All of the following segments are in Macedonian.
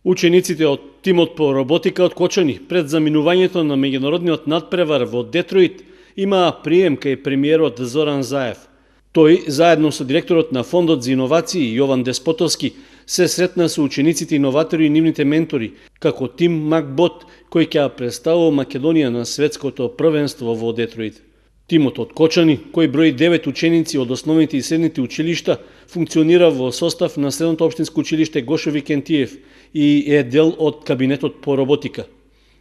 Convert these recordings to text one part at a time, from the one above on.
Учениците од тимот по роботика од Кочани пред заминувањето на меѓународниот надпревар во Детройт имаа прием кај премиерот Зоран Заев. Тој, заедно со директорот на Фондот за иновации Јован Деспотовски, се сретна со учениците иноватори и нивните ментори, како тим Макбот, кој ќе представува Македонија на светското првенство во Детройт. Тимот од Кочани, кој брои 9 ученици од основните и средните училишта, функционира во состав на Средното општинско училиште Гошо Викентиев и е дел од кабинетот по роботика.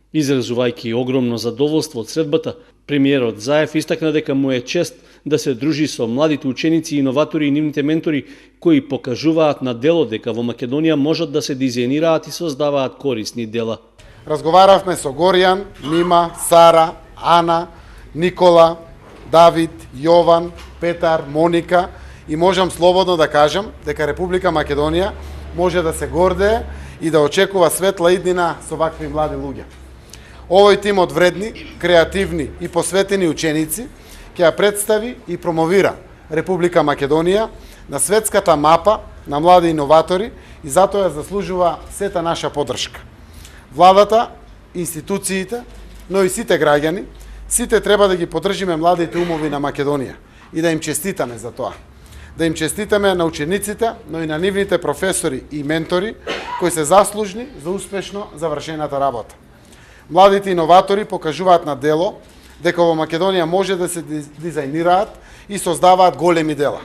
Изразувајќи огромно задоволство од средбата, премиерот Заев истакна дека му е чест да се дружи со младите ученици, иноватори и нивните ментори кои покажуваат на дело дека во Македонија можат да се дизајнираат и создаваат корисни дела. Разговаравме со Горијан, Нима, Сара, Ана, Никола, Давид, Јован, Петар, Моника и можам слободно да кажам дека Република Македонија може да се гордее и да очекува светла иднина со вакви млади луѓе. Овој тим од вредни, креативни и посветени ученици ќе ја представи и промовира Република Македонија на светската мапа на млади иноватори и затоа ја заслужува сета наша поддршка. Владата, институциите, но и сите граѓани, сите треба да ги поддржиме младите умови на Македонија и да им честитаме за тоа. Да им честитаме на учениците, но и на нивните професори и ментори кои се заслужни за успешно завршената работа. Младите иноватори покажуваат на дело дека во Македонија може да се дизајнираат и создаваат големи дела.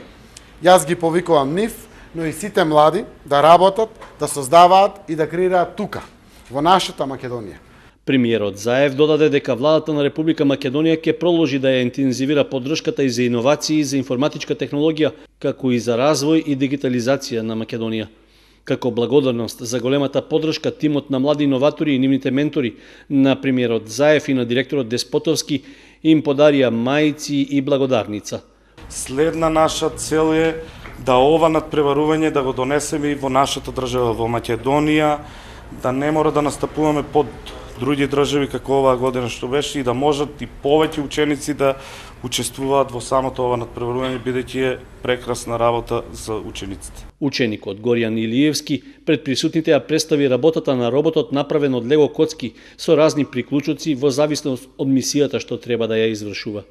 Јас ги повикувам нив, но и сите млади да работат, да создаваат и да креираат тука, во нашата Македонија. Премиерот Заев додаде дека владата на Република Македонија ќе продолжи да ја интензивира поддршката и за иновации, за информатичка технологија, како и за развој и дигитализација на Македонија. Како благодарност за големата поддршка, тимот на млади иноватори и нивните ментори на премиерот Заев и на директорот Деспотовски им подарија мајци и благодарница. Следна наша цел е да ова надпреварување да го донесеме и во нашата држава, во Македонија, да не мора да настапуваме под други држави како оваа година што беше и да можат и повеќе ученици да учествуваат во самото ова надпреварување, бидејќи е прекрасна работа за учениците. Ученикот Горијан Илиевски пред присутните ја представи работата на роботот направен од лего коцки со разни приклучоци во зависност од мисијата што треба да ја извршува.